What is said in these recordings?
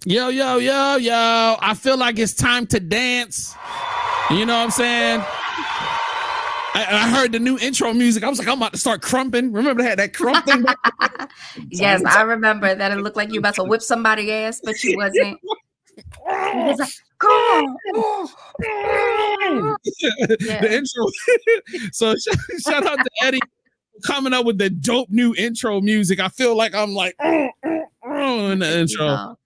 Yo, yo, yo, yo. I feel like it's time to dance. You know what I'm saying? I heard the new intro music. I was like, I'm about to start crumping. Remember that crump thing? Yes, I remember that. It looked like you were about to whip somebody's ass, but you wasn't. It was like, come on. The intro. So shout out to Eddie coming up with the dope new intro music. I feel like I'm like in the intro.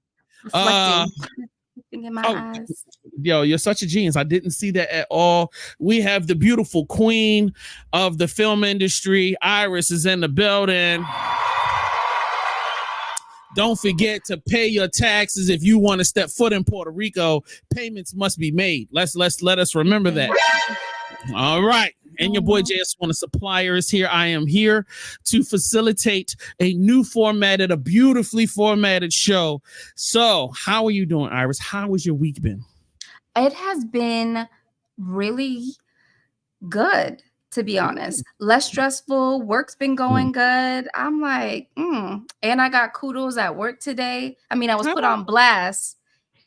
Reflecting in my eyes. Yo, you're such a genius. I didn't see that at all. We have the beautiful queen of the film industry. Iris is in the building. Don't forget to pay your taxes if you want to step foot in Puerto Rico. Payments must be made. Let us remember that. All right. And your boy JS One, a supplier, is here. I am here to facilitate a new formatted, a beautifully formatted show. So how are you doing, Iris? How has your week been? It has been really good, to be honest. Less stressful. Work's been going good. I'm like, and I got kudos at work today. I mean, I was put on blast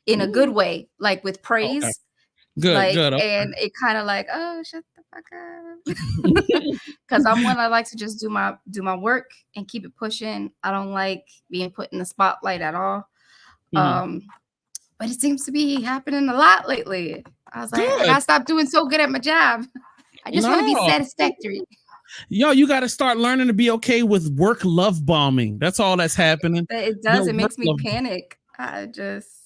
in a good way, like with praise. Okay. Good. Okay. And it kind of like, oh, shut the fuck up. Because I'm one, I like to just do my work and keep it pushing. I don't like being put in the spotlight at all. But it seems to be happening a lot lately. I was like, I gotta stop doing so good at my job. I just want to be satisfactory. Yo, you got to start learning to be okay with work love bombing. That's all that's happening. It does. It makes me panic. I just...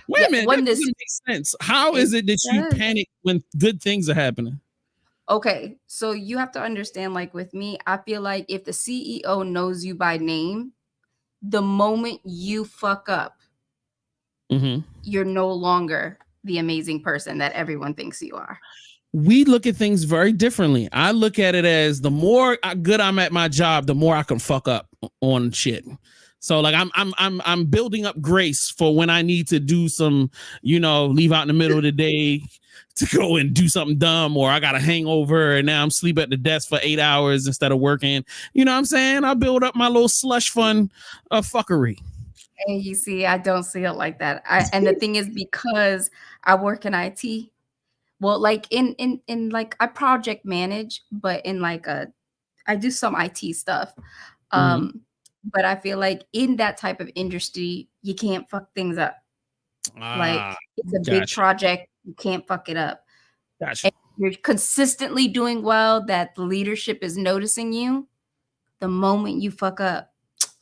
Wait a minute, that doesn't make sense. How is it that you panic when good things are happening? Okay, so you have to understand, like with me, I feel like if the CEO knows you by name, the moment you fuck up, you're no longer the amazing person that everyone thinks you are. We look at things very differently. I look at it as the more good I'm at my job, the more I can fuck up on shit. So like I'm building up grace for when I need to do some, leave out in the middle of the day to go and do something dumb, or I got a hangover and now I'm sleep at the desk for 8 hours instead of working. You know what I'm saying? I build up my little slush fund of fuckery. And you see, I don't see it like that. And the thing is, because I work in IT, well, like in like I project manage, but in like I do some IT stuff. But I feel like in that type of industry, you can't fuck things up. Like it's a big project, you can't fuck it up. Gotcha. And you're consistently doing well, that the leadership is noticing you. The moment you fuck up,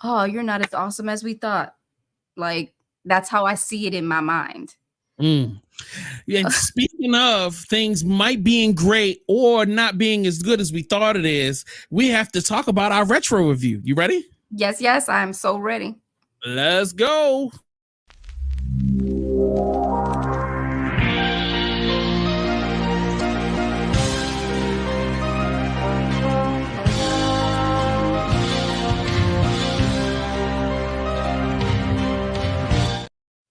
oh, you're not as awesome as we thought. Like that's how I see it in my mind. And speaking of things might being great or not being as good as we thought it is, we have to talk about our retro review. You ready? Yes, I'm so ready. Let's go.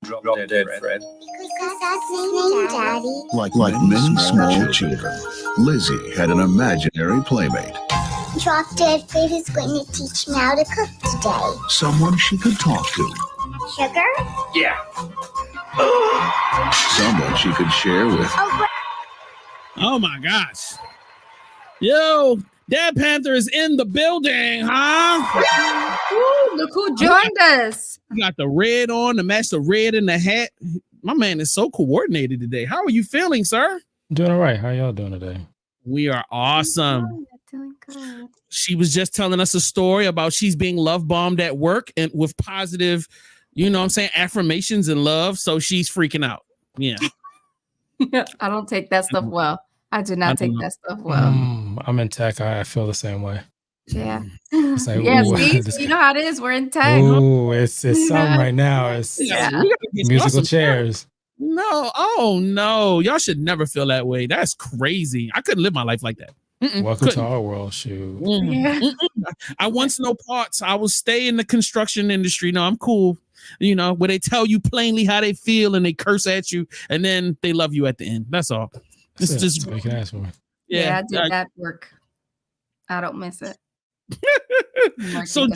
Drop dead, Fred. Because that's name, Daddy. Like many small children, Lizzie had an imaginary playmate. Drop Dead Fred is going to teach me how to cook today. Someone she could talk to. Sugar? Yeah. Someone she could share with. Oh my gosh. Yo, Dad Panther is in the building, huh? Ooh, look who joined us. You got the red on to match the red in the hat. My man is so coordinated today. How are you feeling, sir? Doing all right. How y'all doing today? We are awesome. Doing good. She was just telling us a story about she's being love bombed at work and with positive, affirmations and love. So she's freaking out. Yeah. I don't take that stuff well. I do not take that stuff well. I'm in tech. I feel the same way. Yeah. It's like, see, you know how it is. We're in tech. Ooh, it's something right now. It's musical chairs. No. Oh, no. Y'all should never feel that way. That's crazy. I couldn't live my life like that. Welcome to our world, shoot. I once know parts. I will stay in the construction industry. No, I'm cool. Where they tell you plainly how they feel and they curse at you and then they love you at the end. That's all. It's just what you can ask for. Yeah, I did that work. I don't miss it. So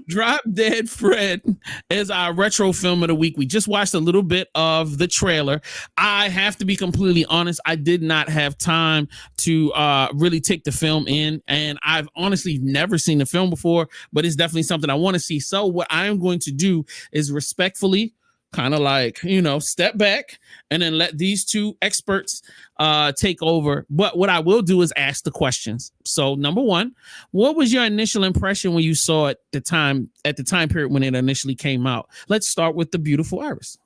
Drop Dead Fred is our retro film of the week. We just watched a little bit of the trailer. I have to be completely honest. I did not have time to really take the film in, and I've honestly never seen the film before, but it's definitely something I want to see. So what I am going to do is respectfully kind of like, step back and then let these two experts take over. But what I will do is ask the questions. So number one, what was your initial impression when you saw it at the time period when it initially came out? Let's start with the beautiful Iris.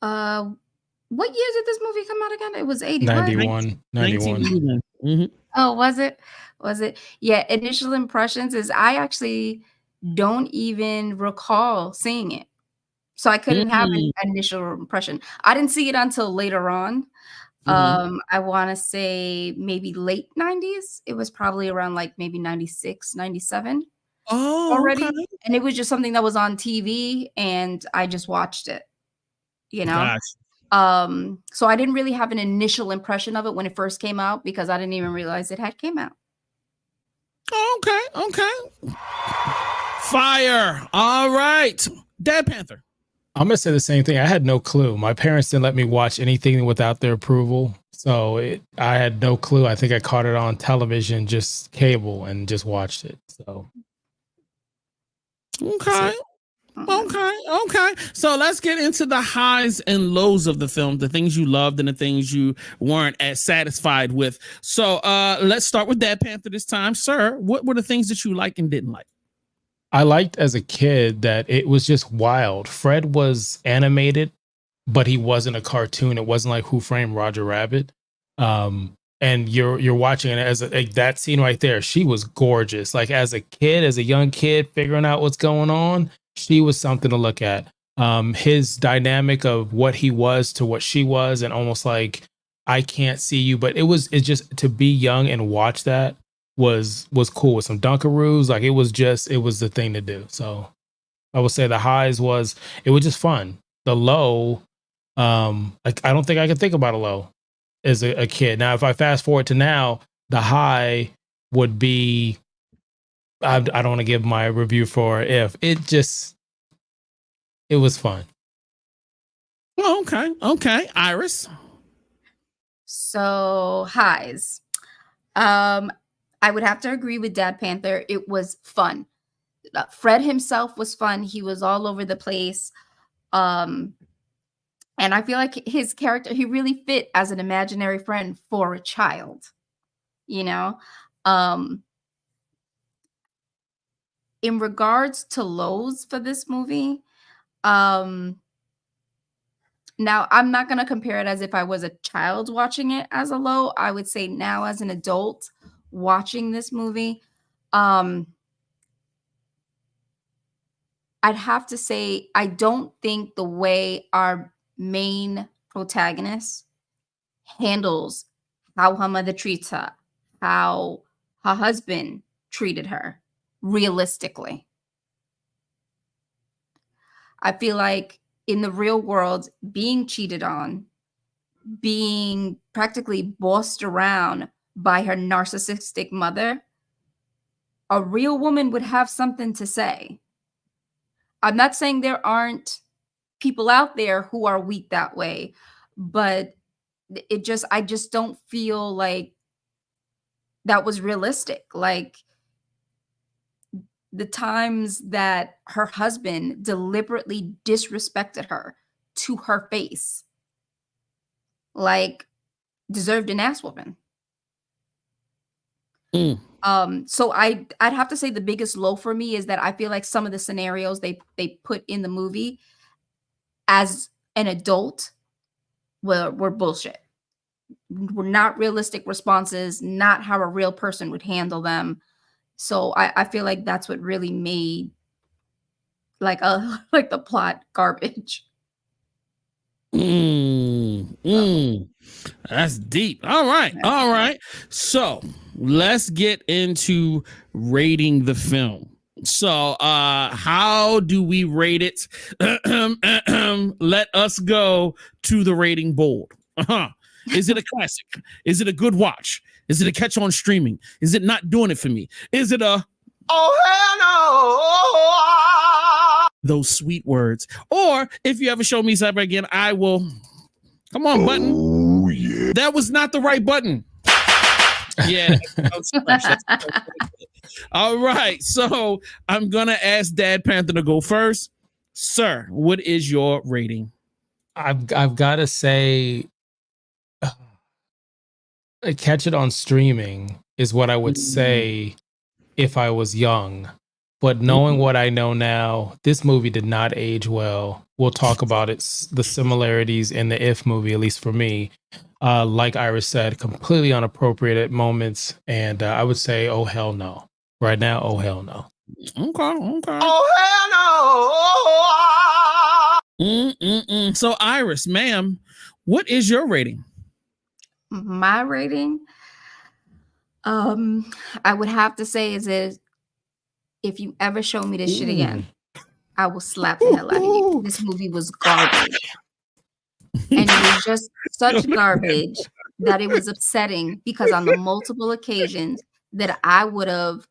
What year did this movie come out again? It was 91. 91. Mm-hmm. Oh, was it? Yeah, initial impressions is I actually don't even recall seeing it. So I couldn't have an initial impression. I didn't see it until later on. I want to say maybe late 90s. It was probably around like maybe 96, 97 already. Okay. And it was just something that was on TV and I just watched it, Gosh. So I didn't really have an initial impression of it when it first came out because I didn't even realize it had came out. Okay. Fire. All right. Dad Panther. I'm going to say the same thing. I had no clue. My parents didn't let me watch anything without their approval. So I had no clue. I think I caught it on television, just cable, and just watched it. So. Okay. So let's get into the highs and lows of the film, the things you loved and the things you weren't as satisfied with. So let's start with Dad Panther this time. Sir, what were the things that you liked and didn't like? I liked as a kid that it was just wild. Fred was animated, but he wasn't a cartoon. It wasn't like Who Framed Roger Rabbit. And you're watching it as that scene right there. She was gorgeous. Like as a young kid, figuring out what's going on, she was something to look at. His dynamic of what he was to what she was, and almost like I can't see you, but it's just to be young and watch that was cool with some Dunkaroos. Like it was the thing to do. So I would say the highs was it was just fun. The low, like I don't think I could think about a low as a kid. Now, if I fast forward to now, the high would be I don't want to give my review for if it was fun. Okay. Iris. So highs. I would have to agree with Dad Panther. It was fun. Fred himself was fun. He was all over the place. And I feel like his character, he really fit as an imaginary friend for a child, In regards to lows for this movie, now I'm not going to compare it as if I was a child watching it as a low. I would say now as an adult watching this movie, I'd have to say I don't think the way our main protagonist handles how her mother treats her, how her husband treated her realistically. I feel like in the real world, being cheated on, being practically bossed around by her narcissistic mother, a real woman would have something to say. I'm not saying there aren't people out there who are weak that way, but I just don't feel like that was realistic. Like the times that her husband deliberately disrespected her to her face, like deserved an ass whooping. So I'd have to say the biggest low for me is that I feel like some of the scenarios they put in the movie as an adult were bullshit. Were not realistic responses, not how a real person would handle them. So I feel like that's what really made like the plot garbage. That's deep. All right. So let's get into rating the film. So how do we rate it? Let us go to the rating board. Is it a classic? Is it a good watch? Is it a catch on streaming? Is it not doing it for me? Is it a oh hell no? Those sweet words. Or if you ever show me Cyber again, I will. Come on, button. Oh, yeah. That was not the right button. Yeah. All right. So I'm gonna ask Dad Panther to go first. Sir, what is your rating? I've got to say, catch it on streaming is what I would say if I was young. But knowing what I know now, this movie did not age well. We'll talk about the similarities in the If movie, at least for me. Like Iris said, completely inappropriate at moments. And I would say, oh, hell no. Right now, oh, hell no. Okay. Oh, hell no. So, Iris, ma'am, what is your rating? My rating, I would have to say is if you ever show me this shit again, I will slap the hell out of you. This movie was garbage. And it was just such garbage that it was upsetting because on the multiple occasions that I would have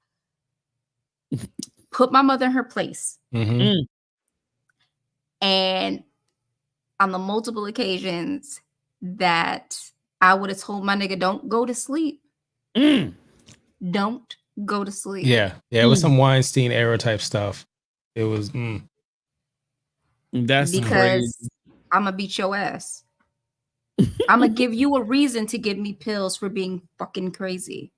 put my mother in her place. Mm-hmm. And on the multiple occasions that I would have told my nigga, don't go to sleep. Don't go to sleep. Yeah. It was some Weinstein era type stuff. It was. That's because crazy. I'm gonna beat your ass. I'm gonna give you a reason to give me pills for being fucking crazy.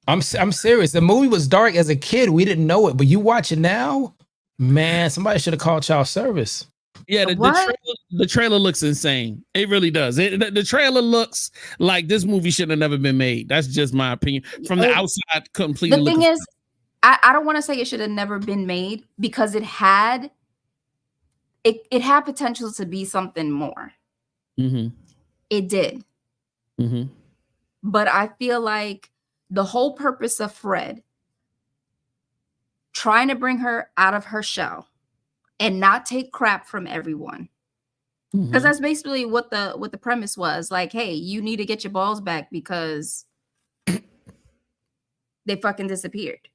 I'm serious. The movie was dark as a kid. We didn't know it, but you watch it now, man. Somebody should have called child service. Yeah, the trailer looks insane. It really does. The trailer looks like this movie should have never been made. That's just my opinion. From the outside, completely. The thing is, I don't want to say it should have never been made because it had potential to be something more. Mm-hmm. It did. Mm-hmm. But I feel like the whole purpose of Fred trying to bring her out of her shell and not take crap from everyone. Because that's basically what the premise was. Like, hey, you need to get your balls back because they fucking disappeared.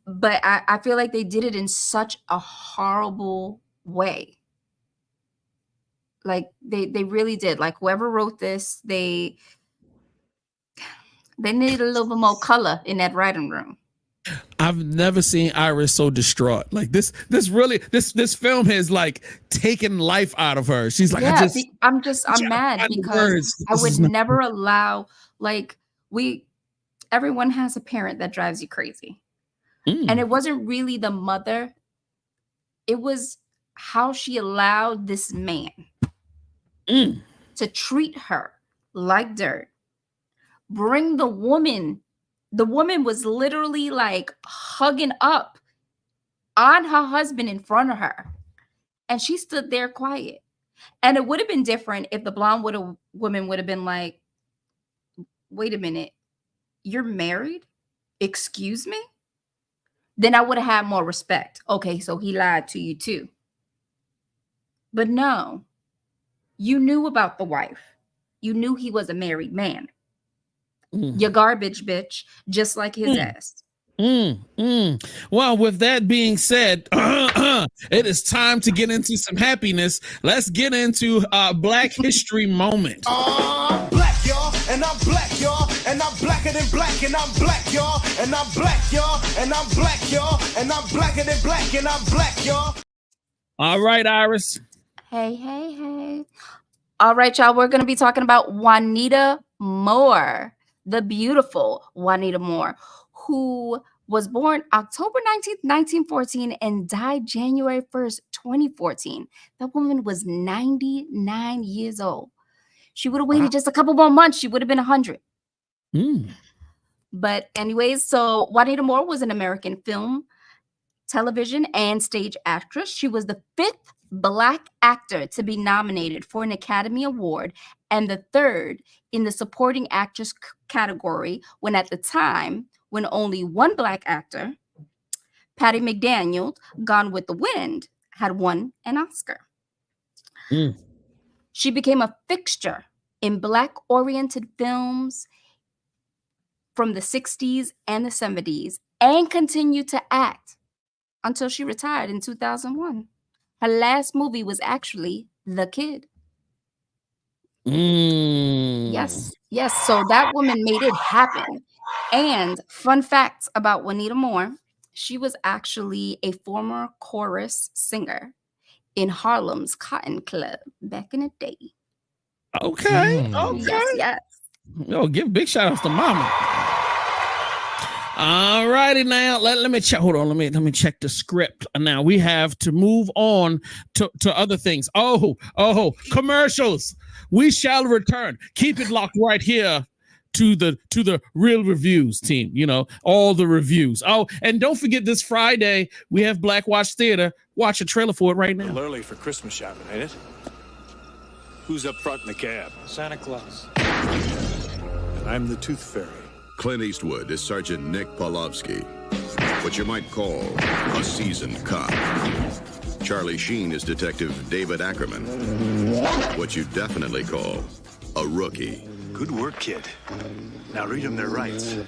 But I feel like they did it in such a horrible way. Like they really did. Like whoever wrote this, they needed a little bit more color in that writing room. I've never seen Iris so distraught. Like this film has like taken life out of her. She's like, yeah, I'm mad because I would never allow, like, everyone has a parent that drives you crazy. And it wasn't really the mother. It was how she allowed this man to treat her like dirt. Bring the woman. The woman was literally like hugging up on her husband in front of her. And she stood there quiet. And it would have been different if the blonde woman would have been like, wait a minute, you're married? Excuse me? Then I would have had more respect. Okay, so he lied to you too. But no, you knew about the wife. You knew he was a married man. You're garbage, bitch, just like his ass. Well, with that being said, it is time to get into some happiness. Let's get into Black History Moment. Black, y'all, and I'm black, y'all, and I'm blacker than black, and I'm black, y'all, and I'm black, y'all, and I'm black, y'all, and I'm blacker than black, and I'm black, y'all. All right, Iris. Hey. All right, y'all, we're going to be talking about Juanita Moore, the beautiful Juanita Moore, who was born October 19th, 1914 and died January 1st, 2014. That woman was 99 years old. She would have waited just a couple more months. She would have been 100. But anyways, so Juanita Moore was an American film, television, and stage actress. She was the 5th Black actor to be nominated for an Academy Award and the 3rd in the supporting actress category when at the time, when only one Black actor, Patty McDaniel, Gone with the Wind, had won an Oscar. She became a fixture in Black-oriented films from the 60s and the 70s and continued to act until she retired in 2001. Her last movie was actually The Kid. Yes, yes. So that woman made it happen. And fun facts about Juanita Moore, she was actually a former chorus singer in Harlem's Cotton Club back in the day. Okay. Yes, yes. Yo, give big shout outs to Mama. All righty now. Let me check. Hold on. Let me check the script. Now we have to move on to other things. Oh, commercials. We shall return. Keep it locked right here to the real reviews team. You know, all the reviews. Oh, and don't forget this Friday we have Black Watch Theater. Watch a trailer for it right now. A little early for Christmas shopping, ain't it? Who's up front in the cab? Santa Claus. And I'm the Tooth Fairy. Clint Eastwood is Sergeant Nick Polovsky, what you might call a seasoned cop. Charlie Sheen is Detective David Ackerman, what you definitely call a rookie. Good work, kid. Now read them their rights. You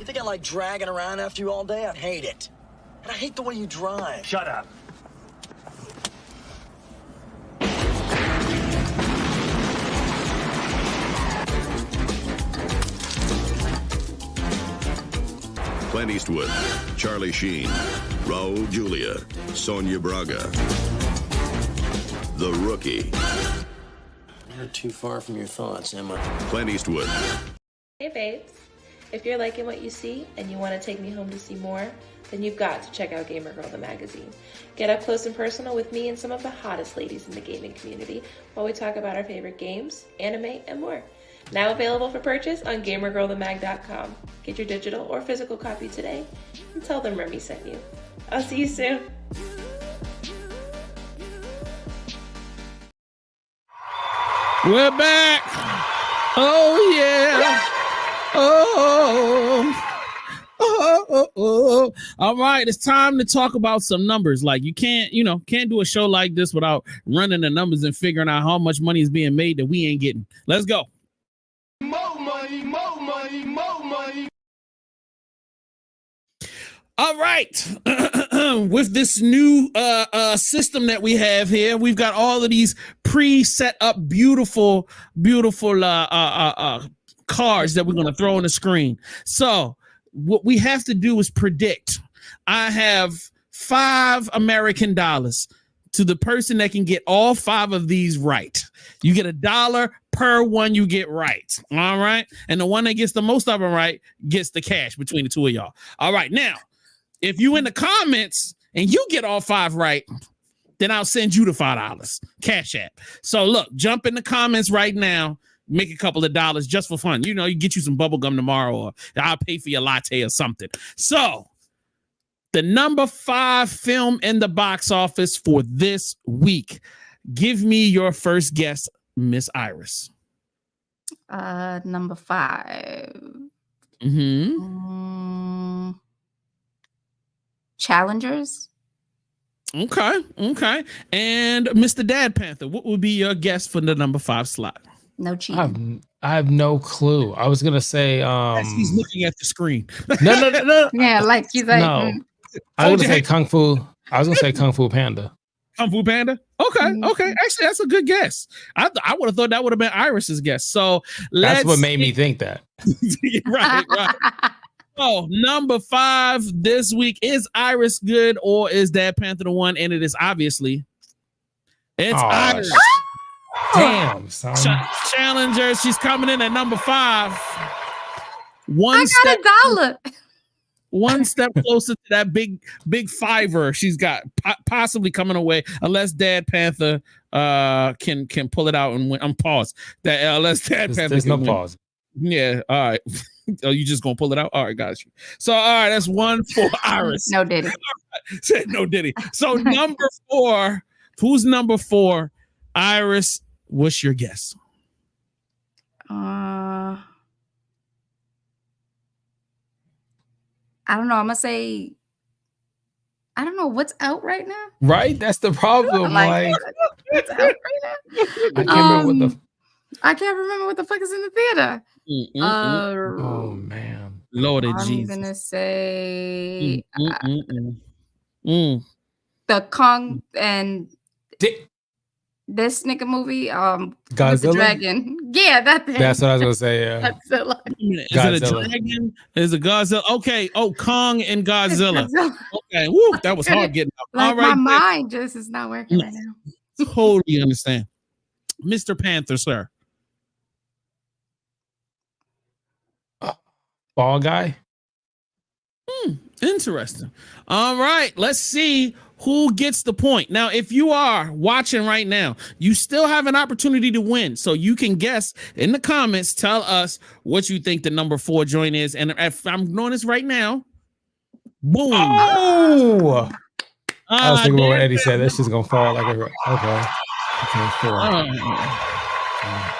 think I like dragging around after you all day? I'd hate it. And I hate the way you drive. Shut up. Clint Eastwood, Charlie Sheen, Raul Julia, Sonia Braga. The Rookie. You're too far from your thoughts, Emma. Clint Eastwood. Hey babes, if you're liking what you see and you want to take me home to see more, then you've got to check out Gamer Girl the magazine. Get up close and personal with me and some of the hottest ladies in the gaming community while we talk about our favorite games, anime, and more. Now available for purchase on gamergirlthemag.com. Get your digital or physical copy today and tell them Remy sent you. I'll see you soon. We're back. Oh yeah. Oh. All right, it's time to talk about some numbers. Like you can't do a show like this without running the numbers and figuring out how much money is being made that we ain't getting. Let's go. More money, more money, more money. All right. With this new system that we have here, we've got all of these pre-set up beautiful cards that we're going to throw on the screen. So what we have to do is predict. I have $5 American to the person that can get all 5 of these right. You get $1 per one you get right. All right. And the one that gets the most of them right gets the cash between the two of y'all. All right. Now, if you in the comments and you get all 5 right, then I'll send you the $5 Cash App. So look, jump in the comments right now. Make a couple of dollars just for fun. You get you some bubble gum tomorrow, or I'll pay for your latte or something. So the number 5 film in the box office for this week. Give me your first guess, Miss Iris. Number 5. Challengers. Okay. And Mr. Dad Panther, what would be your guess for the number 5 slot? No cheating. I have no clue. I was gonna say As he's looking at the screen. No. Yeah, like he's like No. I was gonna say Kung Fu. I was gonna say Kung Fu Panda. Kung Fu Panda? Okay. Actually, that's a good guess. I would have thought that would have been Iris's guess. So that's what made me think that. right. So number 5 this week, is Iris good or is Dad Panther the one? And it is obviously Iris. Damn, son. Challenger. She's coming in at number 5. I got $1. One step closer to that big fiver she's got possibly coming away, unless Dad Panther can pull it out and win. I'm paused. Unless Dad Panther. There's no pause. Yeah. All right. Oh, you just gonna pull it out? All right, got you. So all right, that's 1 for Iris. No Diddy. Said no Diddy. So number 4. Who's number 4? Iris, what's your guess? I don't know. I'm gonna say I don't know what's out right now. Right? That's the problem. Like, what's out right now? I can't remember what the. I can't remember what the fuck is in the theater. Oh man, Lord I'm Jesus. gonna say Mm. the Kong and this nigga movie. With the Godzilla? dragon. Yeah, that thing. That's what I was gonna say. Yeah, Godzilla. Is Godzilla. it a dragon? Is it Godzilla? Okay. Oh, Kong and Godzilla. Godzilla. Okay. Woo, that was hard getting out. Like All right. my mind just is not working right now. Totally understand. Mr. Panther, sir. Fall Guy. Interesting. All right. Let's see who gets the point. Now, if you are watching right now, you still have an opportunity to win. So you can guess in the comments, tell us what you think the number 4 joint is. And if I'm doing this right now, boom. Oh, I was thinking about what Eddie said. That shit's gonna fall like a. Okay.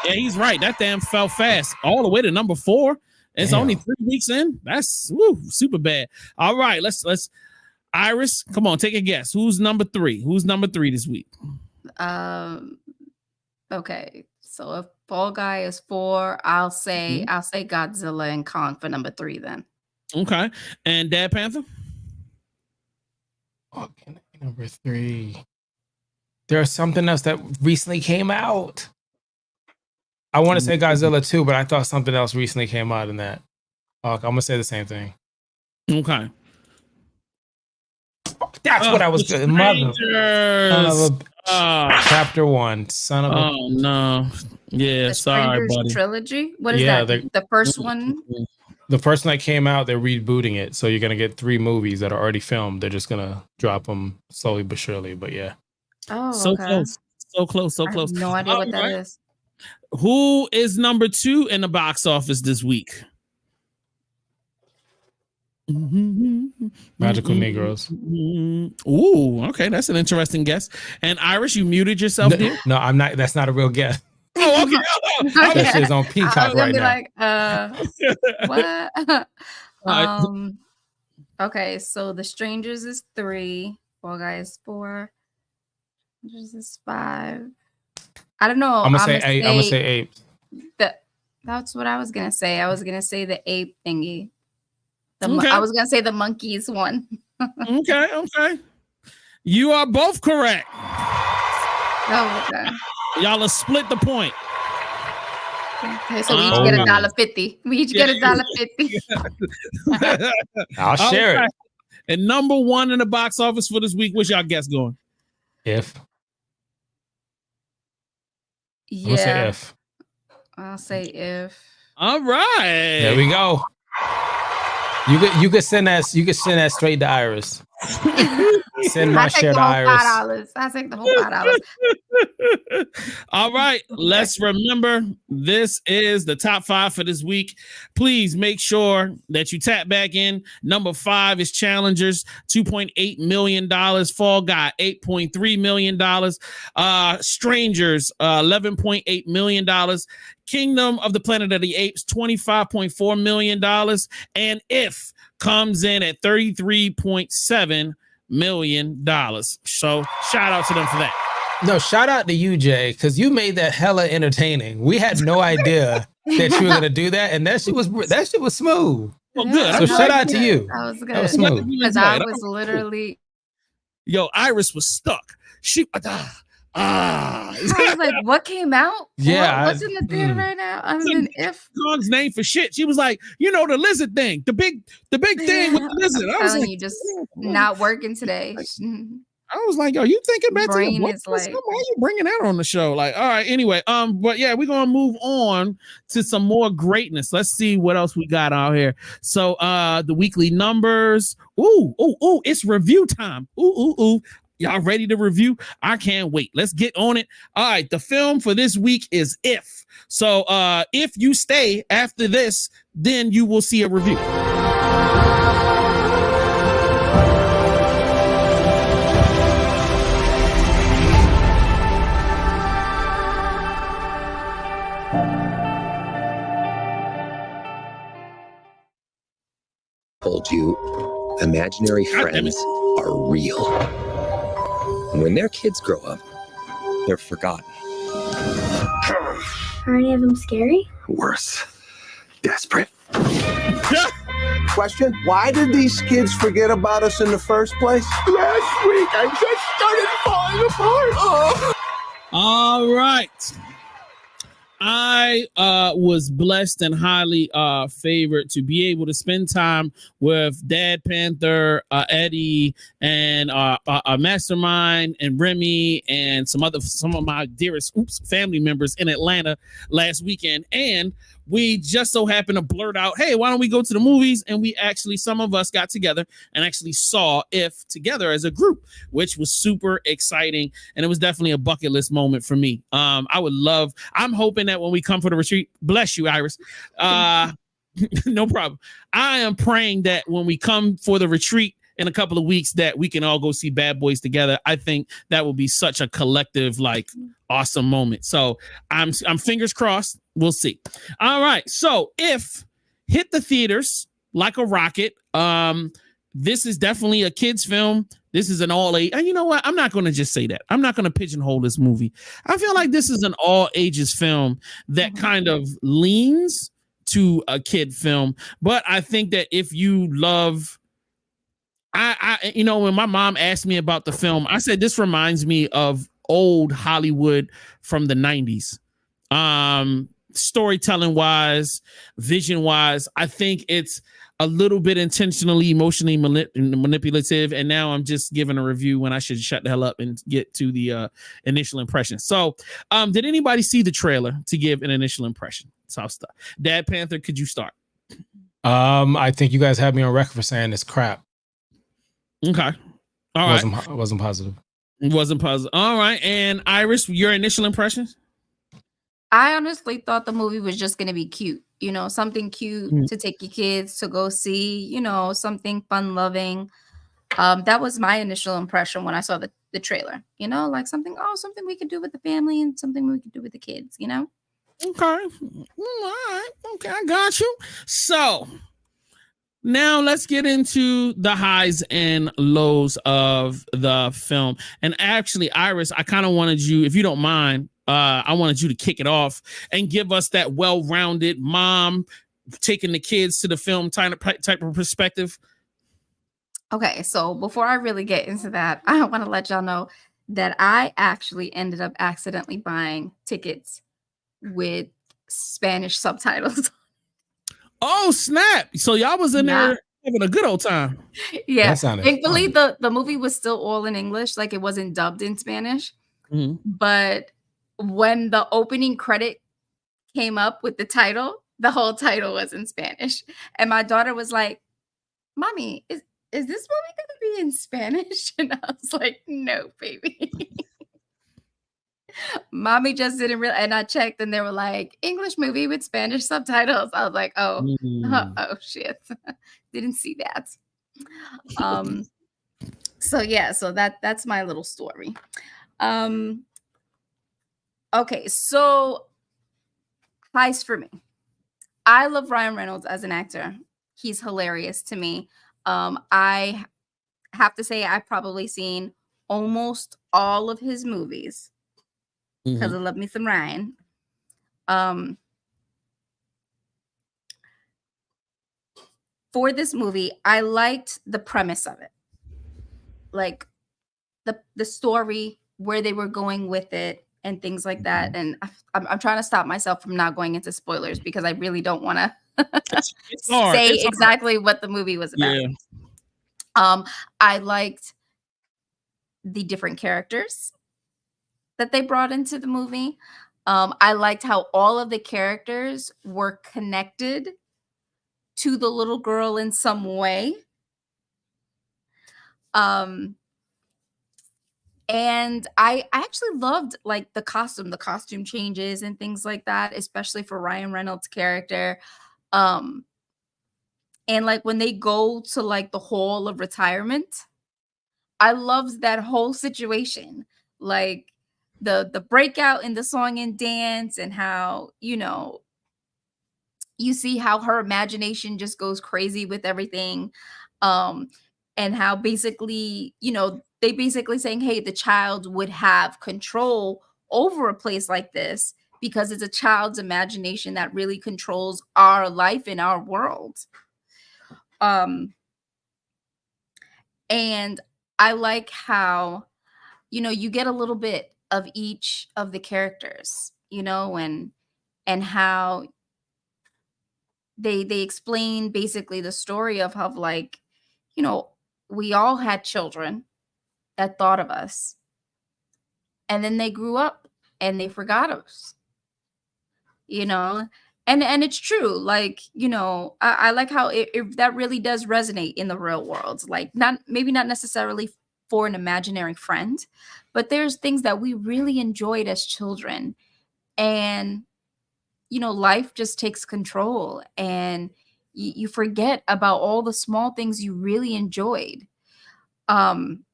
Yeah, he's right. That damn fell fast all the way to number 4. It's only 3 weeks in. That's super bad. All right, let's Iris, come on, take a guess. Who's number 3? Who's number 3 this week? Okay. So if Fall Guy is 4, I'll say Godzilla and Kong for number 3 then. Okay. And Dad Panther? Okay, number 3. There's something else that recently came out. I want to say Godzilla too, but I thought something else recently came out in that. I'm gonna say the same thing. Okay. That's what I was good. Mother. Chapter 1. Son of a. Oh no. Yeah, the sorry, Strangers buddy. Trilogy. What is that? The first one. The first one that came out, they're rebooting it, so you're gonna get 3 movies that are already filmed. They're just gonna drop them slowly but surely. But yeah. Oh, so okay. close. So close. So I close. have no idea what that is. Who is number 2 in the box office this week? Magical Negroes. Ooh, okay, that's an interesting guess. And Iris, you muted yourself, dear? No, I'm not. That's not a real guess. Oh, okay. That shit's on Peacock right now. What? Okay, so The Strangers is 3, Fall Guys 4, Strangers is 5. I don't know. I'm gonna say 8. I'm gonna say 8. That's what I was gonna say. I was gonna say the ape thingy. Okay. I was gonna say the monkeys one. Okay. You are both correct. Oh, okay. Y'all have split the point. Okay, so we each get $1.50. We each get $1.50. I'll share it. And number 1 in the box office for this week, what's y'all guess going? If. Yeah. If. I'll say if. All right. There we go. You could send that. You could send that straight to Iris. Send my share to Iris. I take the whole $5. All right. Let's remember this is the top 5 for this week. Please make sure that you tap back in. Number 5 is Challengers, $2.8 million. Fall Guy, $8.3 million. Strangers, $11.8 million. Kingdom of the Planet of the Apes, $25.4 million. And If comes in at $33.7 million. So shout out to them for that. No, shout out to you, Jay, because you made that hella entertaining. We had no idea that you were gonna do that, and that shit was smooth. Well, good. So shout out to you. That was good. That was smooth. Because I was literally. Yo, Iris was stuck. She I was like, what came out? Yeah, what's in the theater right now? I mean, If Kong's name for shit. She was like, the lizard thing, the big thing with the lizard. I was like, you just not working today. I was like, yo, you thinking back to your is like, why are you bringing that on the show? Like, all right, anyway, but yeah, we're gonna move on to some more greatness. Let's see what else we got out here. So the weekly numbers. Ooh, it's review time. Ooh. Y'all ready to review? I can't wait. Let's get on it. All right, the film for this week is If. So if you stay after this, then you will see a review. Told you Imaginary God damn it. friends are real. When their kids grow up, they're forgotten. Are any of them scary? Worse. Desperate. Question, why did these kids forget about us in the first place? Last week, I just started falling apart. All right. I was blessed and highly favored to be able to spend time with Dad Panther, Eddie, and Mastermind, and Remy, and some of my dearest family members in Atlanta last weekend. And we just so happened to blurt out, hey, why don't we go to the movies? And we actually, some of us got together and actually saw If together as a group, which was super exciting. And it was definitely a bucket list moment for me. I'm hoping that when we come for the retreat, bless you, Iris. No problem. I am praying that when we come for the retreat in a couple of weeks, that we can all go see Bad Boys together. I think that will be such a collective, awesome moment. So I'm fingers crossed. We'll see. All right. So If hit the theaters like a rocket. This is definitely a kid's film. This is an all age. And you know what? I'm not going to just say that. I'm not going to pigeonhole this movie. I feel like this is an all ages film that kind of leans to a kid film. But I think that if you love, when my mom asked me about the film, I said, this reminds me of old Hollywood from the 90s. Storytelling wise, vision wise, I think it's a little bit intentionally emotionally manipulative. And now I'm just giving a review when I should shut the hell up and get to the initial impression. So did anybody see the trailer to give an initial impression? So I'll start. Dad Panther, could you start? I think you guys have me on record for saying it's crap. Okay. All right. Wasn't positive. It wasn't positive. All right. And Iris, your initial impressions? I honestly thought the movie was just going to be cute, something cute to take your kids to go see, something fun loving. That was my initial impression when I saw the trailer, like something we could do with the family and something we could do with the kids, Okay. All right. Okay. I got you. So now let's get into the highs and lows of the film. And actually, Iris, I kind of wanted you, if you don't mind, I wanted you to kick it off and give us that well-rounded mom taking the kids to the film type of perspective. Okay, so before I really get into that, I want to let y'all know that I actually ended up accidentally buying tickets with Spanish subtitles. Oh, snap. So y'all was in there having a good old time. Yeah. Thankfully, the movie was still all in English. Like it wasn't dubbed in Spanish. Mm-hmm. But when the opening credit came up with the title, the whole title was in Spanish. And my daughter was like, Mommy, is this movie going to be in Spanish? And I was like, no, baby. Mommy just didn't realize. And I checked and they were like, English movie with Spanish subtitles. I was like, oh shit. Didn't see that. So that's my little story. Okay, so highs for me. I love Ryan Reynolds as an actor. He's hilarious to me. I have to say I've probably seen almost all of his movies because I love me some Ryan. For this movie, I liked the premise of it. Like the story, where they were going with it, and things like that. And I'm trying to stop myself from not going into spoilers because I really don't want to say exactly what the movie was about. Yeah. I liked the different characters that they brought into the movie. I liked how all of the characters were connected to the little girl in some way. And I actually loved like the costume changes and things like that, especially for Ryan Reynolds' character. And like when they go to like the hall of retirement, I loved that whole situation. Like the breakout in the song and dance, and how, you see how her imagination just goes crazy with everything. and how basically, they basically saying, hey, the child would have control over a place like this because it's a child's imagination that really controls our life in our world. And I like how, you get a little bit of each of the characters, and how they explain basically the story of how, like, we all had children that thought of us, and then they grew up and they forgot us, and it's true. Like, I like how that really does resonate in the real world. Like, not necessarily for an imaginary friend, but there's things that we really enjoyed as children, and life just takes control, and you forget about all the small things you really enjoyed. um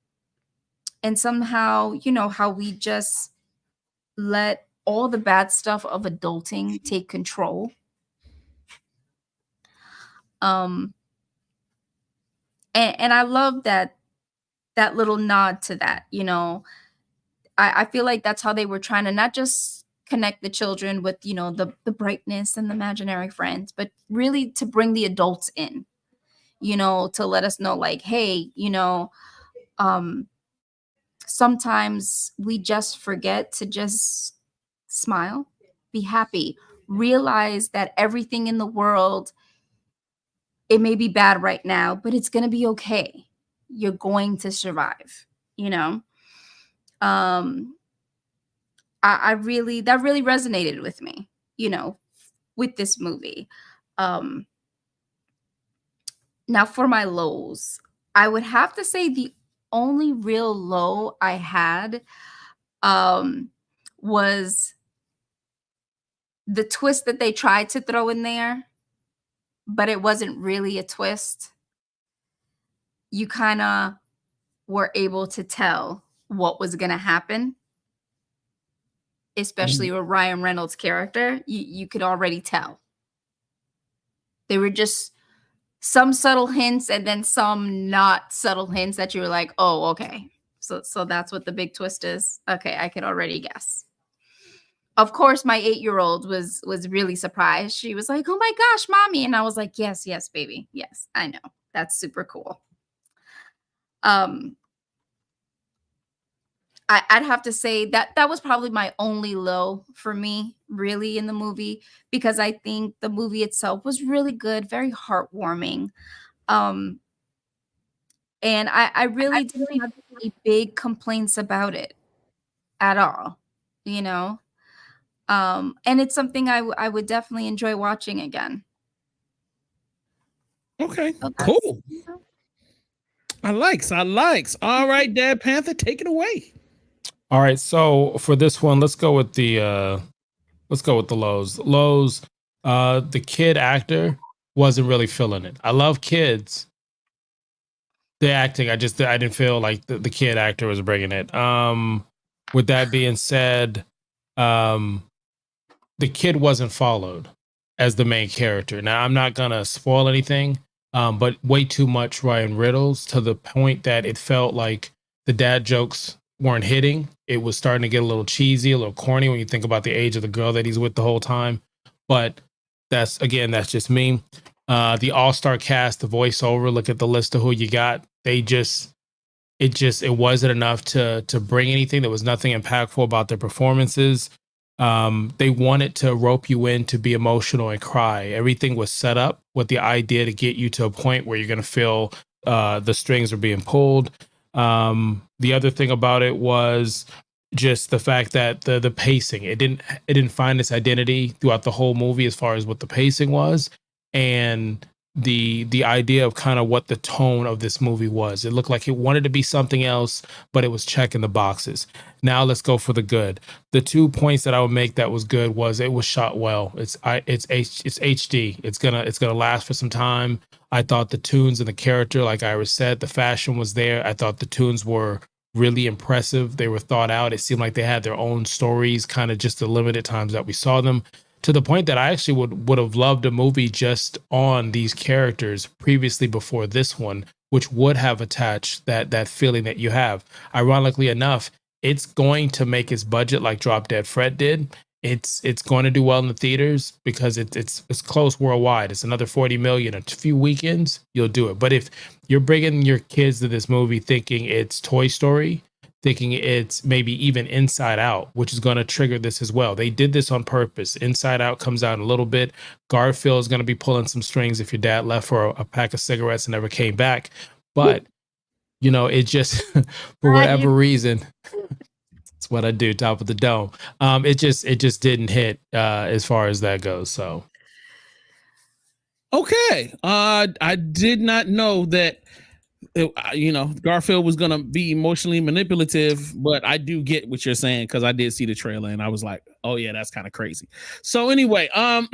and somehow, how we just let all the bad stuff of adulting take control. um and I love that little nod to that. I feel like that's how they were trying to not just connect the children with, the brightness and the imaginary friends, but really to bring the adults in, to let us know, like, hey, um sometimes we just forget to just smile, be happy, realize that everything in the world, it may be bad right now, but it's going to be okay. You're going to survive, you know? Um, I really, that really resonated with me, with this movie. Um, Now for my lows, I would have to say the only real low I had um was the twist that they tried to throw in there, but it wasn't really a twist. You kind of were able to tell what was going to happen, especially with Ryan Reynolds' character. You could already tell. They were just some subtle hints and then some not subtle hints that you were like, "Oh, okay. So that's what the big twist is." Okay, I could already guess. Of course, my 8-year-old was really surprised. She was like, "Oh my gosh, mommy." And I was like, "Yes, yes, baby. Yes, I know. That's super cool." Um I'd have to say that that was probably my only low for me, really, in the movie, because I think the movie itself was really good, very heartwarming. Um, and I really didn't have any big complaints about it at all, you know? And it's something I would definitely enjoy watching again. Okay, So that's, cool. I likes. All right, Dad Panther, take it away. All right, so for this one, let's go with the lows. Lows, the kid actor wasn't really feeling it. I love kids. The acting, I didn't feel like the kid actor was bringing it. With that being said, um, the kid wasn't followed as the main character. Now, I'm not gonna spoil anything, but way too much Ryan Riddles to the point that it felt like the dad jokes weren't hitting. It was starting to get a little cheesy, a little corny when you think about the age of the girl that he's with the whole time. But that's just me. The all-star cast, the voiceover, look at the list of who you got. It wasn't enough to bring anything. There was nothing impactful about their performances. They wanted to rope you in to be emotional and cry. Everything was set up with the idea to get you to a point where you're going to feel the strings are being pulled. The other thing about it was just the fact that the pacing, it didn't find its identity throughout the whole movie as far as what the pacing was, and the idea of kind of what the tone of this movie was. It looked like it wanted to be something else, but it was checking the boxes. Now let's go for the good. The 2 points that I would make that was good was it was shot well. It's HD. It's gonna last for some time. I thought the tunes and the character, like Iris said, the fashion was there. I thought the tunes were really impressive. They were thought out. It seemed like they had their own stories, kind of just the limited times that we saw them. to the point that I actually would have loved a movie just on these characters previously before this one, which would have attached that feeling that you have. Ironically enough, it's going to make its budget like Drop Dead Fred did. It's going to do well in the theaters because it's close worldwide. It's another 40 million. A few weekends, you'll do it. But if you're bringing your kids to this movie thinking it's Toy Story, thinking it's maybe even Inside Out, which is going to trigger this as well. They did this on purpose. Inside Out comes out in a little bit. Garfield is going to be pulling some strings if your dad left for a pack of cigarettes and never came back. But, you know, it just, for whatever reason, it's what I do, top of the dome. It just didn't hit as far as that goes. So. Okay. I did not know that. You know, Garfield was gonna be emotionally manipulative, but I do get what you're saying because I did see the trailer and I was like, oh yeah, that's kind of crazy. So anyway, I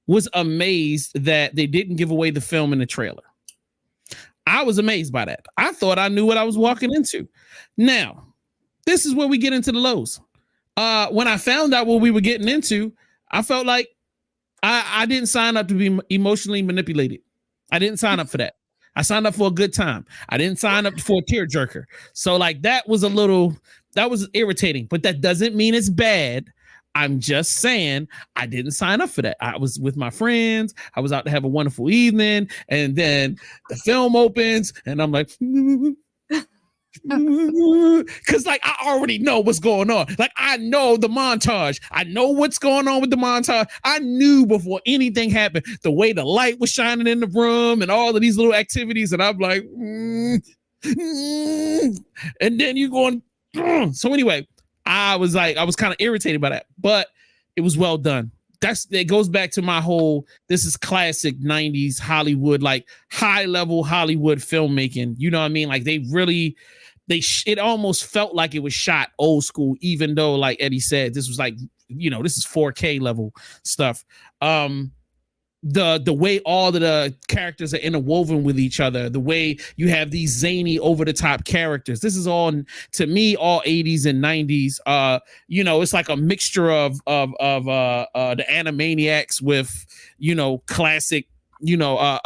was amazed that they didn't give away the film in the trailer. I was amazed by that. I thought I knew what I was walking into. Now, this is where we get into the lows. When I found out what we were getting into, I felt like I didn't sign up to be emotionally manipulated. I didn't sign up for that. I signed up for a good time. I didn't sign up for a tearjerker. So like that was irritating, but that doesn't mean it's bad. I'm just saying I didn't sign up for that. I was with my friends. I was out to have a wonderful evening. And then the film opens and I'm like, because like I already know what's going on. Like I know the montage. I know what's going on with the montage. I knew before anything happened the way the light was shining in the room and all of these little activities. And I'm like, and then you going. So anyway, I was kind of irritated by that, but it was well done. It goes back to my whole, this is classic 90s Hollywood, like high level Hollywood filmmaking. You know what I mean? Like it almost felt like it was shot old school, even though like Eddie said, this was like, you know, this is 4K level stuff. The way all of the characters are interwoven with each other, the way you have these zany over the top characters. This is all, to me, all 80s and 90s. You know, it's like a mixture of the Animaniacs with, you know, classic, you know,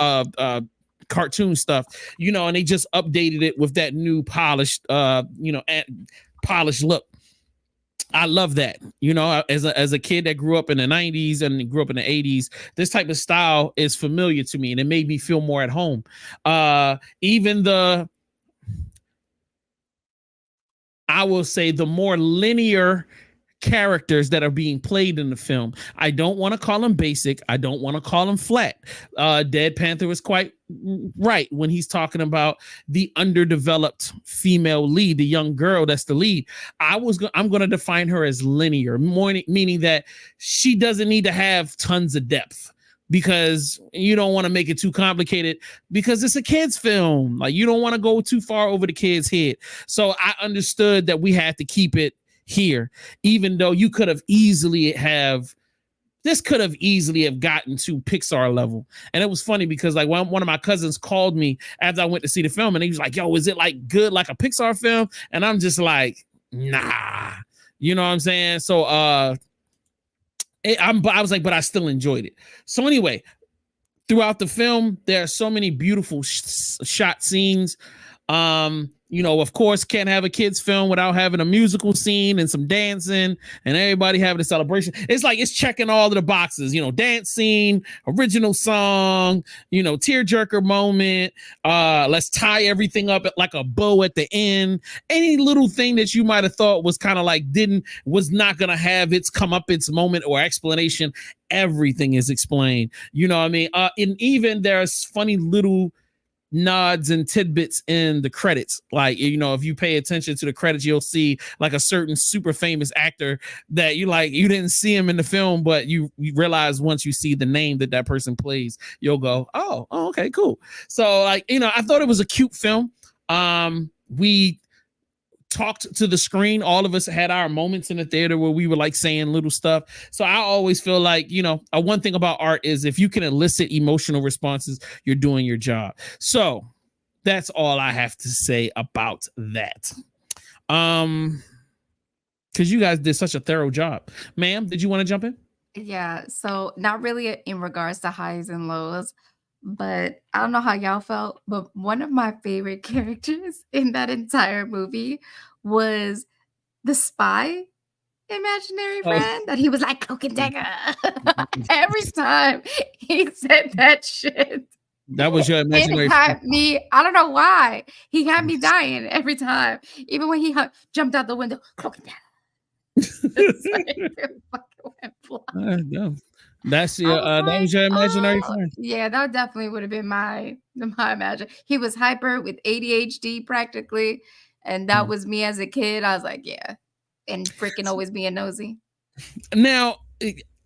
cartoon stuff, you know, and they just updated it with that new polished, you know, polished look. I love that. You know, as a kid that grew up in the 90s and grew up in the 80s, this type of style is familiar to me and it made me feel more at home. Even I will say the more linear characters that are being played in the film, I don't want to call them basic. I don't want to call them flat. Dead Panther is quite right when he's talking about the underdeveloped female lead, the young girl that's the lead. I'm going to define her as linear, meaning that she doesn't need to have tons of depth, because you don't want to make it too complicated because it's a kid's film. Like you don't want to go too far over the kid's head. So I understood that we had to keep it here, even though you could have easily have gotten to Pixar level. And it was funny because like one of my cousins called me after I went to see the film and he was like, yo, is it like good like a Pixar film? And I'm just like, nah, you know what I'm saying? So I was like, but I still enjoyed it. So anyway, throughout the film, there are so many beautiful shot scenes. You know, of course, can't have a kids film without having a musical scene and some dancing and everybody having a celebration. It's like it's checking all of the boxes, you know, dance scene, original song, you know, tearjerker moment. Let's tie everything up like a bow at the end. Any little thing that you might have thought was kind of like was not gonna have its moment or explanation. Everything is explained. You know what I mean? And even there's funny little nods and tidbits in the credits. Like, you know, if you pay attention to the credits, you'll see like a certain super famous actor that you didn't see him in the film, but you realize once you see the name that person plays, you'll go, oh, okay, cool. So like, you know, I thought it was a cute film. We talked to the screen. All of us had our moments in the theater where we were like saying little stuff. So I always feel like, you know, one thing about art is if you can elicit emotional responses, you're doing your job. So that's all I have to say about that. because you guys did such a thorough job. Ma'am, did you want to jump in? Yeah, so not really in regards to highs and lows, but I don't know how y'all felt, but one of my favorite characters in that entire movie was the spy imaginary Oh, friend that he was like cloak and dagger every time he said that shit. that was your imaginary It friend. had me, I don't know why. He had me dying every time. Even when he jumped out the window, cloak and dagger. It's like, it fucking went fly. No. That's I your was that was your like, imaginary oh, friend. yeah, that definitely would have been my imagine. He was hyper with ADHD practically, and that Mm. was me as a kid. I was like, yeah, and freaking always being nosy. Now,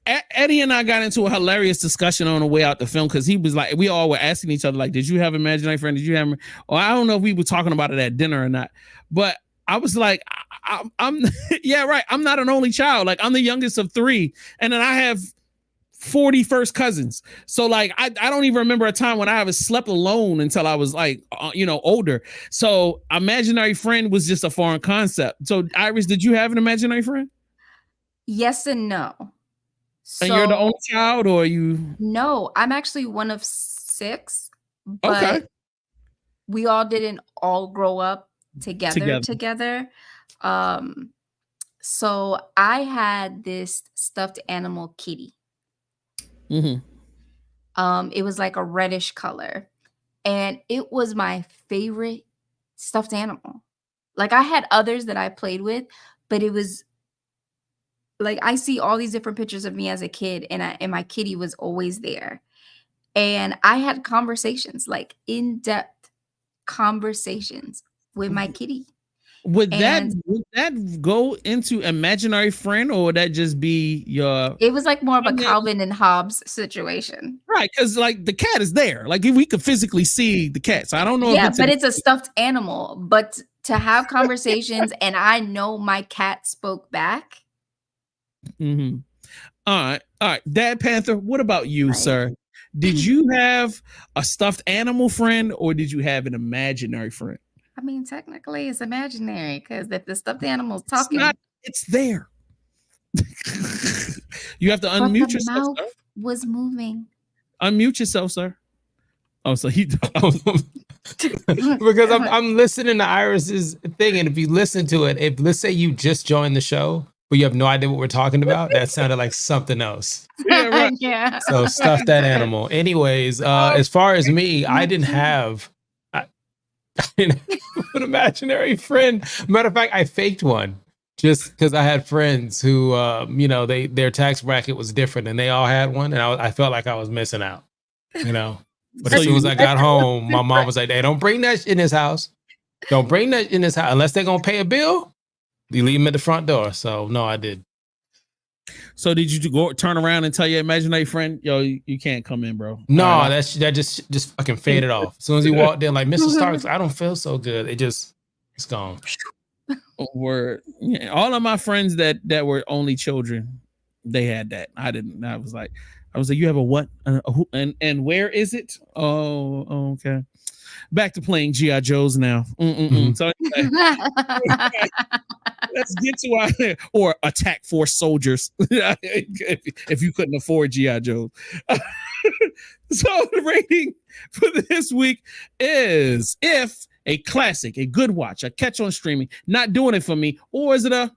Eddie and I got into a hilarious discussion on the way out the film because he was like, we all were asking each other, like, did you have an imaginary friend? Did you have? Or I don't know if we were talking about it at dinner or not, but I was like, I'm yeah, right. I'm not an only child. Like, I'm the youngest of 3, and then I have 40 first cousins. So like, I don't even remember a time when I ever slept alone until I was like, older. So imaginary friend was just a foreign concept. So Iris, did you have an imaginary friend? Yes and no. And you're the only So child, or you? no, I'm actually one of 6, Okay. but we all didn't all grow up together. So I had this stuffed animal kitty. Mm-hmm. It was like a reddish color, and it was my favorite stuffed animal. Like, I had others that I played with, but it was like, I see all these different pictures of me as a kid, and my kitty was always there. And I had conversations, like in-depth conversations with my kitty. Would that And go into imaginary friend, or would that just be your? it was like more of I a mean, Calvin and Hobbes situation. right? Because like the cat is there, like if we could physically see the cat. So I don't know if Yeah, it's but it's a stuffed animal. But to have conversations, and I know my cat spoke back. Mm-hmm. All right. Dad Panther, what about you, Right. sir? Did you have a stuffed animal friend, or did you have an imaginary friend? I mean, technically, it's imaginary because if the stuffed animal's It's talking, not. It's there. You have to but unmute the yourself, mouth sir. was moving. Unmute yourself, sir. Oh, so he. Because I'm listening to Iris's thing, and if you listen to it, if let's say you just joined the show, but you have no idea what we're talking about, that sounded like something else. Yeah, right. Yeah. So stuff that animal. Anyways, as far as me, I didn't have an imaginary friend. Matter of fact, I faked one just because I had friends who, their tax bracket was different, and they all had one, and I felt like I was missing out. But as soon as I got home, my mom was like, "Hey, don't bring that in this house. Don't bring that in this house unless they're gonna pay a bill. You leave them at the front door." So no, I did. So did you go turn around and tell your imaginary friend, "Yo, you can't come in, bro"? No, All right. that just fucking faded off. As soon as he walked in, like, "Mr. Starks, I don't feel so good." It's gone. Word. Yeah, all of my friends that were only children, they had that. I didn't. I was like, you have a what? Who, and where is it? Oh, okay. Back to playing G.I. Joes now. Mhm. So anyway, let's get to or Attack Force Soldiers if you couldn't afford G.I. Joes. So the rating for this week is if a classic, a good watch, a catch on streaming, not doing it for me, or is it a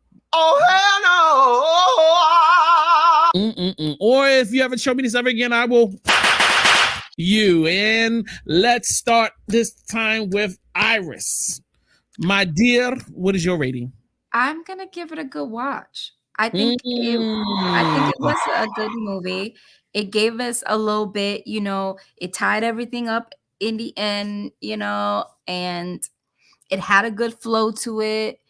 or if you haven't shown me this ever again, I will you. And let's start this time with Iris. My dear, what is your rating? I'm gonna give it a good watch. I think it was a good movie. It gave us a little bit, it tied everything up in the end, and it had a good flow to it.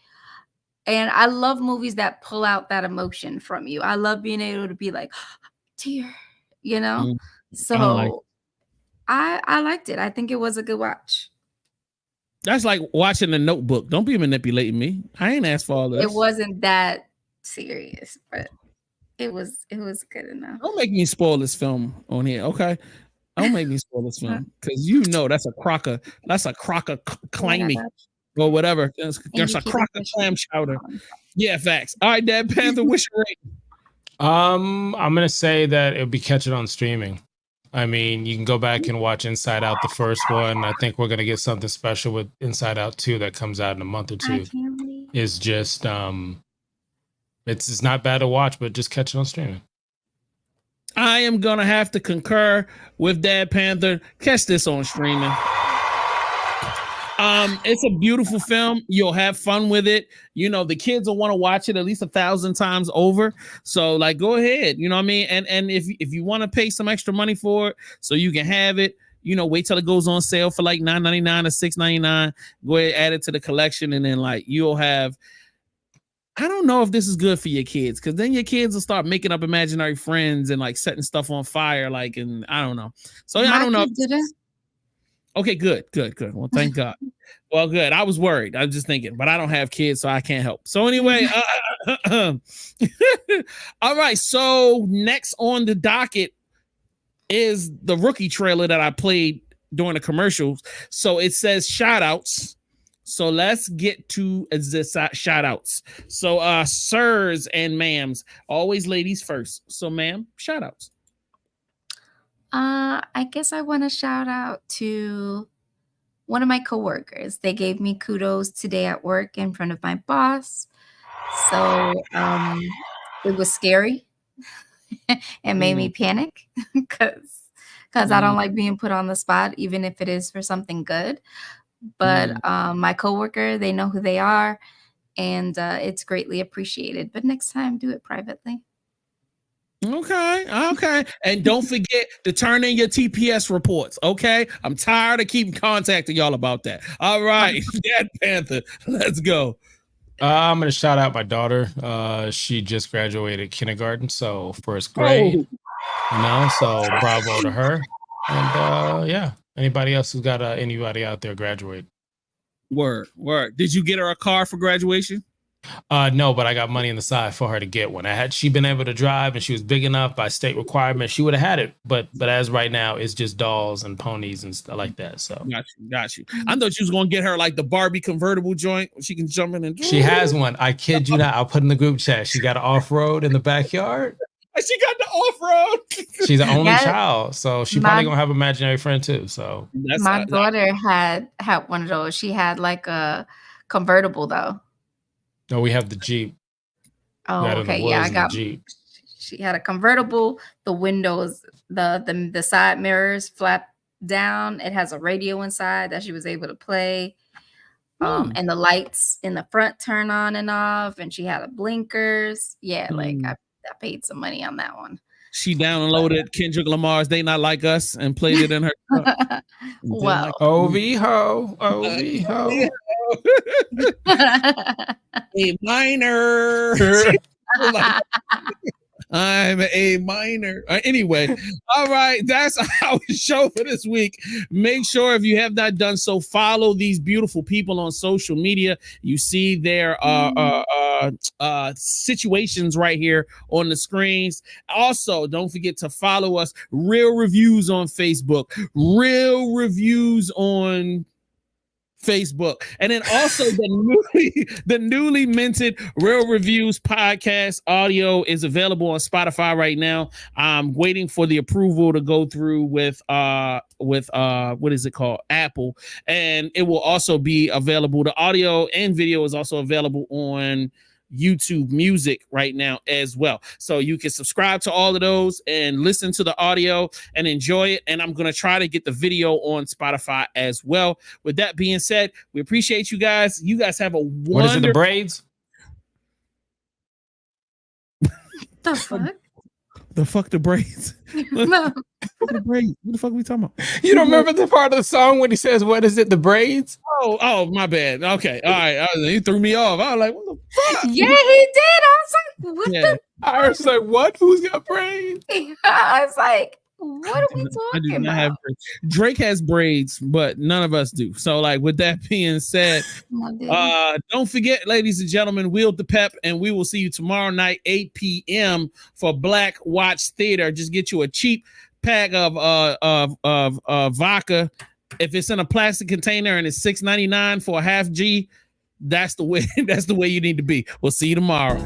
And I love movies that pull out that emotion from you. I love being able to be like, tear, So I liked it. I think it was a good watch. That's like watching The Notebook. Don't be manipulating me. I ain't asked for all this. It wasn't that serious, but it was good enough. Don't make me spoil this film on here, okay? Don't make me spoil this film because that's a crocker. That's a crocker claiming. or whatever. There's you a keep it crock of fresh. clam chowder. Yeah, facts. All right, Dad Panther, what's your rating? I'm gonna say that it'll be catching on streaming. I mean, you can go back and watch Inside Out, the first one. I think we're gonna get something special with Inside Out 2 that comes out in a month or I two. can't believe. It's just it's not bad to watch, but just catch it on streaming. I am gonna have to concur with Dad Panther. Catch this on streaming. It's a beautiful film. You'll have fun with it. You know, the kids will want to watch it at least 1,000 times over. So, like, go ahead. You know what I mean? And if you want to pay some extra money for it, so you can have it, you know, wait till it goes on sale for like $9.99 or $6.99. Go ahead, add it to the collection, and then like you'll have. I don't know if this is good for your kids, because then your kids will start making up imaginary friends and like setting stuff on fire, like, and I don't know. So I don't know. Okay, good. Well, thank God. Well, good. I was worried. I was just thinking, but I don't have kids, so I can't help. So anyway, all right. So next on the docket is the Rookie trailer that I played during the commercials. So it says shout outs. So let's get to the shout outs. So sirs and ma'ams, always ladies first. So ma'am, shout outs. I guess I want to shout out to one of my coworkers. They gave me kudos today at work in front of my boss. So it was scary. It made me panic because I don't like being put on the spot, even if it is for something good. But my coworker, they know who they are, and it's greatly appreciated. But next time, do it privately. Okay. And don't forget to turn in your TPS reports, okay? I'm tired of keeping contacting y'all about that. All right, Dad Panther, let's go. I'm going to shout out my daughter. She just graduated kindergarten, so first grade. You know, so bravo to her. And yeah, anybody else who's got anybody out there graduate. Word. Did you get her a car for graduation? No, but I got money on the side for her to get one. Had she been able to drive and she was big enough by state requirement, she would have had it. But as right now, it's just dolls and ponies and stuff like that. So got you. I thought you was gonna get her like the Barbie convertible joint. She can jump in and. She has one. I kid you not. I'll put in the group chat. She got an off-road in the backyard. She got the off-road. She's the only child, so she probably gonna have an imaginary friend too. So my daughter had one of those. She had like a convertible though. No, we have the Jeep. Oh, okay. Yeah, I got Jeep. She had a convertible. The windows, the side mirrors flap down. It has a radio inside that she was able to play. And the lights in the front turn on and off. And she had a blinkers. Yeah, like I paid some money on that one. She downloaded Kendrick Lamar's "They Not Like Us" and played it in her truck. Well, OV ho. A minor. I'm a minor. Anyway, all right, that's our show for this week. Make sure if you have not done so, follow these beautiful people on social media. You see their situations right here on the screens. Also, don't forget to follow us. Real Reviews on Facebook. Real Reviews on Facebook, and then also the newly minted Real Reviews podcast audio is available on Spotify right now. I'm waiting for the approval to go through with what is it called, Apple, and it will also be available. The audio and video is also available on YouTube Music right now as well, so you can subscribe to all of those and listen to the audio and enjoy it. And I'm going to try to get the video on Spotify as well. With that being said, we appreciate you guys. You guys have a wonderful. What is it, the braids? The fuck? The fuck the braids? No. The braids. What the fuck are we talking about? You don't remember the part of the song when he says, "What is it? The braids?" Oh, my bad. Okay, all right. He threw me off. I was like, what the fuck? Yeah, he did. I was like, what the? I was like, what? Who's got braids? I was like, what are we talking about? Drake has braids, but none of us do. So, like, with that being said, don't forget, ladies and gentlemen, Wield the Pep, and we will see you tomorrow night, 8 p.m. for Black Watch Theater. Just get you a cheap pack of vodka If it's in a plastic container and it's $6.99 for a half G, that's the way. That's the way you need to be. We'll see you tomorrow.